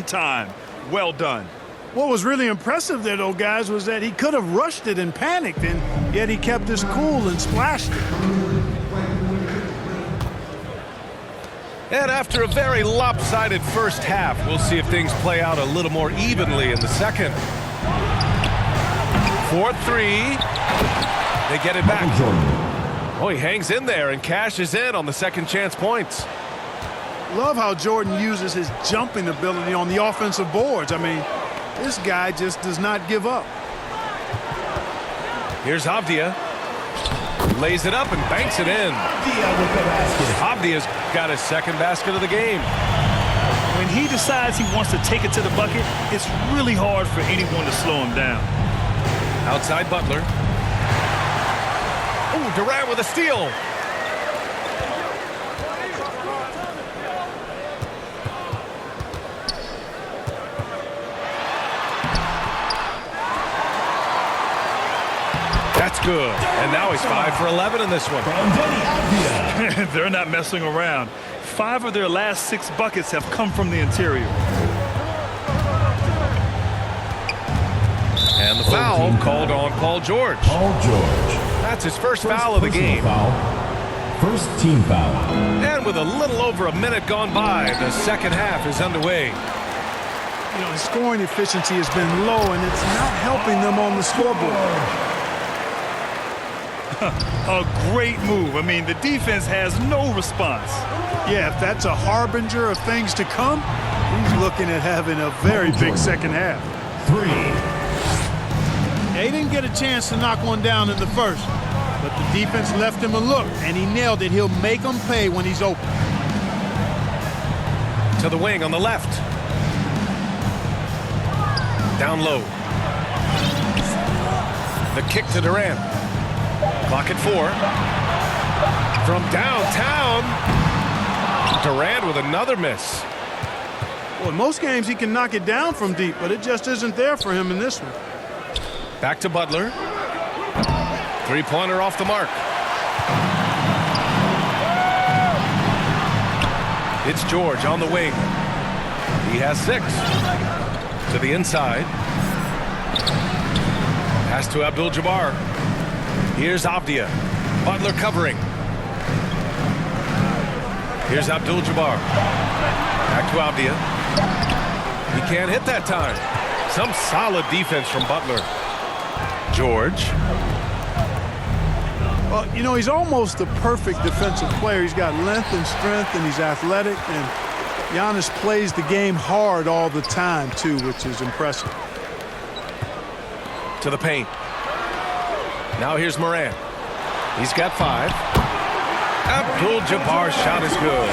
time. Well done. What was really impressive there, though, guys, was that he could have rushed it and panicked, and yet he kept his cool and splashed it. And after a very lopsided first half, we'll see if things play out a little more evenly in the second. 4-3. They get it back. Oh, he hangs in there and cashes in on the second chance points. Love how Jordan uses his jumping ability on the offensive boards. I mean, this guy just does not give up. Here's Avdia. Lays it up and banks it in. Avdia's got his second basket of the game. When he decides he wants to take it to the bucket, it's really hard for anyone to slow him down. Outside Butler. Oh, Durant with a steal. That's good. And now he's 5 for 11 in this one. They're not messing around. 5 of their last 6 buckets have come from the interior. And the foul called on Paul George. That's his first foul of the game. First team foul. And with a little over a minute gone by, the second half is underway. You know, his scoring efficiency has been low, and it's not helping them on the scoreboard. A great move. I mean, the defense has no response. Yeah, if that's a harbinger of things to come, he's looking at having a very big second half. 3. They didn't get a chance to knock one down in the first, but the defense left him a look, and he nailed it. He'll make them pay when he's open. To the wing on the left. Down low. The kick to Durant. Clock at 4. From downtown. Durant with another miss. Well, in most games he can knock it down from deep, but it just isn't there for him in this one. Back to Butler. Three-pointer off the mark. It's George on the wing. He has 6. To the inside. Pass to Abdul-Jabbar. Here's Avdia. Butler covering. Here's Abdul-Jabbar. Back to Avdia. He can't hit that time. Some solid defense from Butler. George. Well, you know, he's almost the perfect defensive player. He's got length and strength, and he's athletic, and Giannis plays the game hard all the time, too, which is impressive. To the paint. Now here's Morant. He's got 5. Abdul-Jabbar's shot is good.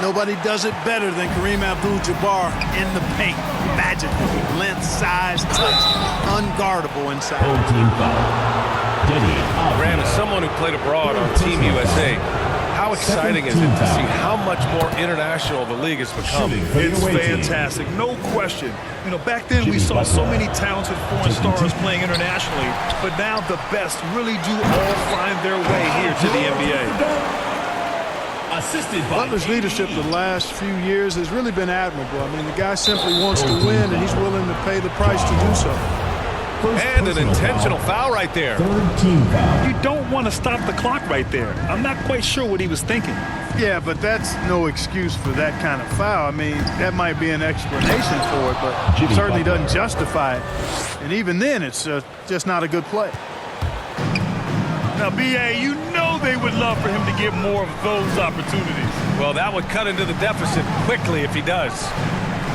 Nobody does it better than Kareem Abdul-Jabbar in the paint. Magical. Length, size, touch. Unguardable inside. Team foul. Graham, as someone who played abroad on Team USA, how exciting is it to see how much more international the league has become? It's fantastic, no question. You know, back then we saw so many talented foreign stars playing internationally, but now the best really do all find their way here to the NBA. Butler's leadership the last few years has really been admirable. I mean, the guy simply wants to win, and he's willing to pay the price to do so. And an intentional foul right there. Third team foul. You don't want to stop the clock right there. I'm not quite sure what he was thinking. Yeah, but that's no excuse for that kind of foul. I mean, that might be an explanation for it, but it certainly doesn't justify it. And even then, it's just not a good play. Now, B.A., you know they would love for him to get more of those opportunities. Well, that would cut into the deficit quickly if he does.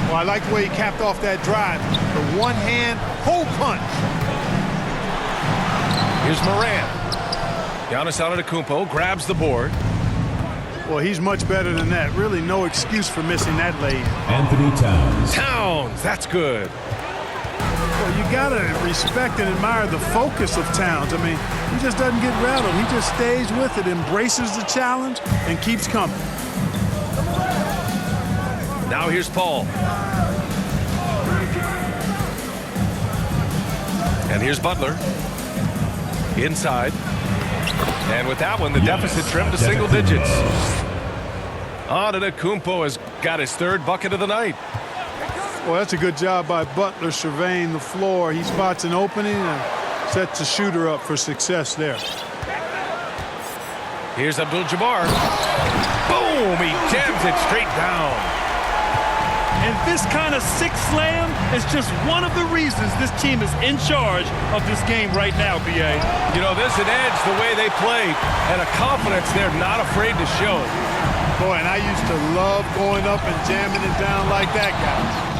Well, I like the way he capped off that drive. The one-hand hole punch. Here's Morant. Giannis Antetokounmpo grabs the board. Well, he's much better than that. Really no excuse for missing that lay-in. Anthony Towns. Towns, that's good. Well, you got to respect and admire the focus of Towns. I mean, he just doesn't get rattled. He just stays with it, embraces the challenge, and keeps coming. Now here's Paul. And here's Butler. Inside. And with that one, the deficit trimmed to single digits. Antetokounmpo has got his 3rd bucket of the night. Well, that's a good job by Butler surveying the floor. He spots an opening and sets the shooter up for success there. Here's Abdul-Jabbar. Boom! He jams it straight down. And this kind of six slam is just one of the reasons this team is in charge of this game right now, B.A. You know, there's an edge the way they play and a confidence they're not afraid to show. Boy, and I used to love going up and jamming it down like that, guys.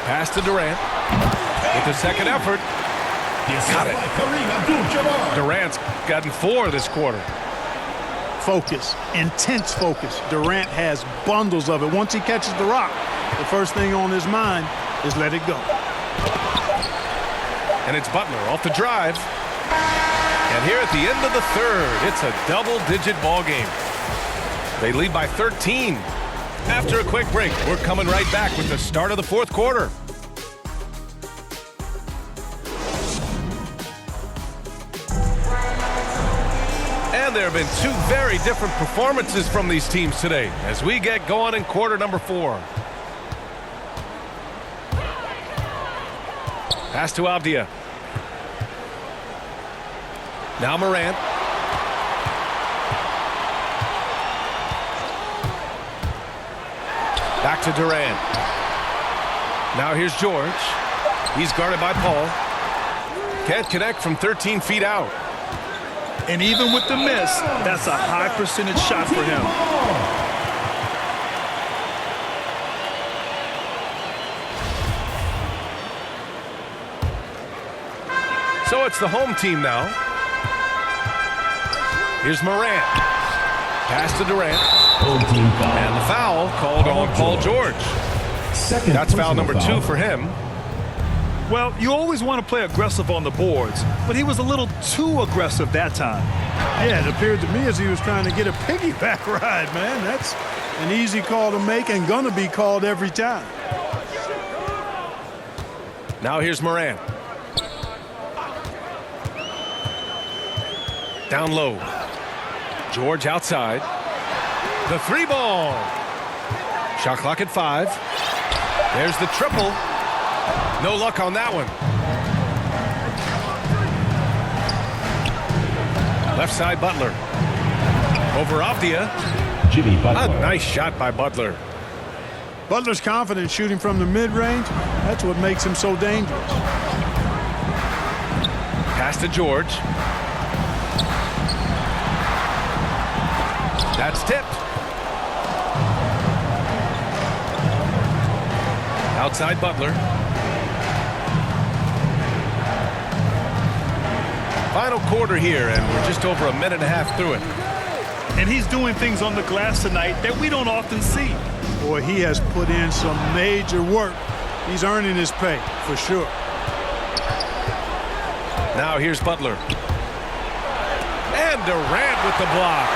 Pass to Durant. With the second effort. Got it. Durant's gotten 4 this quarter. Focus, intense focus. Durant has bundles of it. Once he catches the rock, the first thing on his mind is let it go. And it's Butler off the drive. And here at the end of the third, it's a double-digit ball game. They lead by 13. After a quick break, we're coming right back with the start of the fourth quarter. And there have been 2 very different performances from these teams today as we get going in quarter number 4. Pass to Avdia. Now Morant. Back to Durant. Now here's George. He's guarded by Paul. Can't connect from 13 feet out. And even with the miss, that's a high percentage shot for him. So it's the home team now. Here's Morant. Pass to Durant. And the foul called on Paul George. That's foul number 2 for him. Well, you always want to play aggressive on the boards, but he was a little too aggressive that time. Yeah, it appeared to me as he was trying to get a piggyback ride, man. That's an easy call to make and gonna be called every time. Now here's Morant. Down low. George outside. The 3-ball. Shot clock at 5. There's the triple. No luck on that one. Left side Butler. Over Avdia. Jimmy Butler. A nice shot by Butler. Butler's confident shooting from the mid-range. That's what makes him so dangerous. Pass to George. That's tipped. Outside Butler. Final quarter here, and we're just over a minute and a half through it. And he's doing things on the glass tonight that we don't often see. Boy, he has put in some major work. He's earning his pay, for sure. Now here's Butler. And Durant with the block.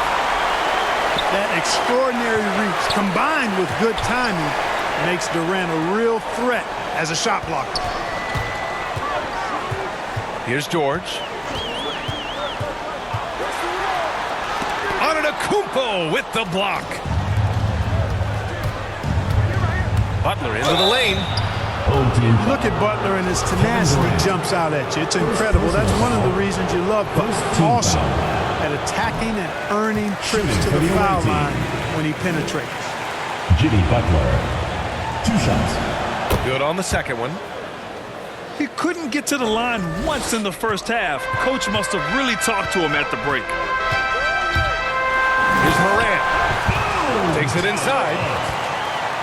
That extraordinary reach, combined with good timing, makes Durant a real threat as a shot blocker. Here's George. Antetokounmpo with the block. Butler into the lane. Look at Butler and his tenacity jumps out at you. It's incredible. That's one of the reasons you love Butler. Awesome at attacking and earning trips to the foul line when he penetrates. Jimmy Butler. 2 shots. Good on the second one. He couldn't get to the line once in the first half. Coach must have really talked to him at the break. Here's Morant. Takes it inside.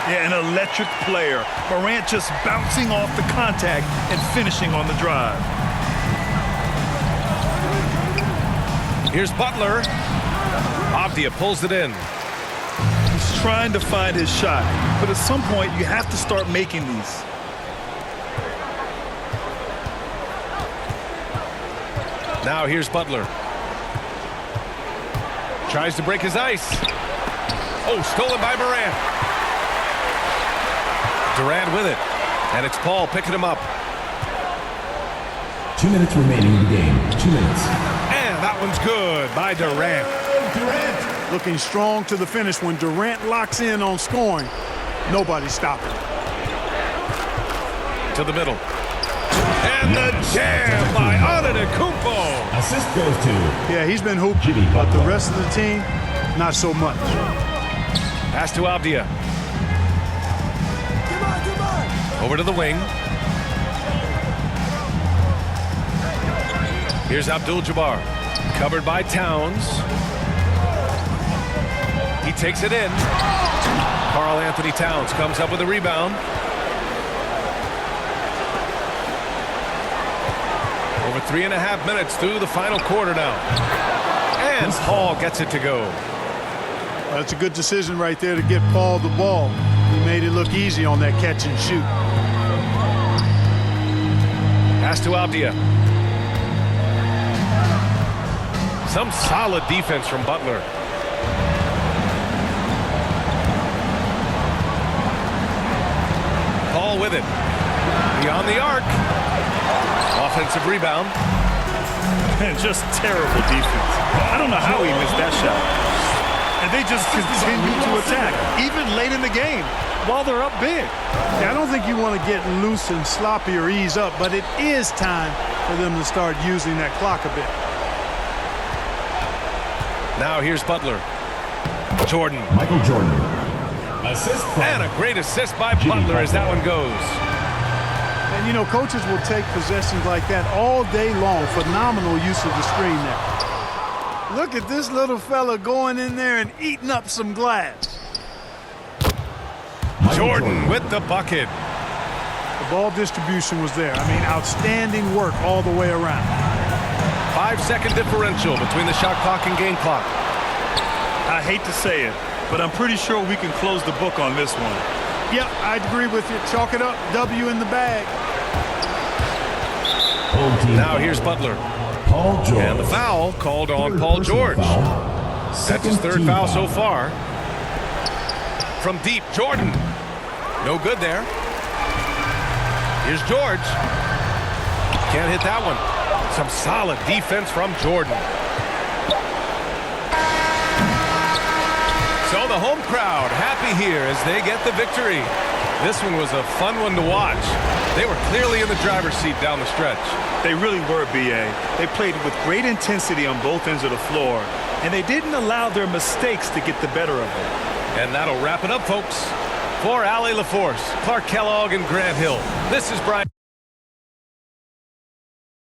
Yeah, an electric player. Morant just bouncing off the contact and finishing on the drive. Here's Butler. Avdia pulls it in. He's trying to find his shot, but at some point you have to start making these. Now here's Butler. Tries to break his ice. Oh, stolen by Morant. Durant with it. And it's Paul picking him up. 2 minutes remaining in the game. 2 minutes. And that one's good by Durant. Looking strong to the finish. When Durant locks in on scoring, nobody's stopping. To the middle. And the jam by Antetokounmpo. Assist goes to Yeah, he's been hooping, Jimmy but the Butler. rest of the team, not so much. Pass to Avdia. Over to the wing. Here's Abdul-Jabbar. Covered by Towns. He takes it in. Karl Anthony Towns comes up with a rebound. Over 3.5 minutes through the final quarter now. And Paul gets it to go. That's a good decision right there to get Paul the ball. He made it look easy on that catch and shoot. Pass to Avdia. Some solid defense from Butler. Paul with it. Beyond the arc. Offensive rebound. And just terrible defense. I don't know how he missed that shot. And they just continue to attack, even late in the game, while they're up big. Yeah, I don't think you want to get loose and sloppy or ease up, but it is time for them to start using that clock a bit. Now here's Butler. Jordan. Michael Jordan. Assist from And a great assist by Jimmy Butler as that Butler. one goes. And, you know, coaches will take possessions like that all day long. Phenomenal use of the screen there. Look at this little fella going in there and eating up some glass. Michael Jordan with the bucket. The ball distribution was there. I mean, outstanding work all the way around. 5-second differential between the shot clock and game clock. I hate to say it, but I'm pretty sure we can close the book on this one. Yep, I'd agree with you. Chalk it up. W in the bag. Home team Now foul. here's Butler. Paul George. And the foul called on Third Paul personal George. foul. That's Second his third team foul so far. From deep, Jordan. No good there. Here's George. Can't hit that one. Some solid defense from Jordan. So the home crowd happy here as they get the victory. This one was a fun one to watch. They were clearly in the driver's seat down the stretch. They really were, B.A. They played with great intensity on both ends of the floor, and they didn't allow their mistakes to get the better of them. And that'll wrap it up, folks. For Allie LaForce, Clark Kellogg, and Grant Hill, this is Brian.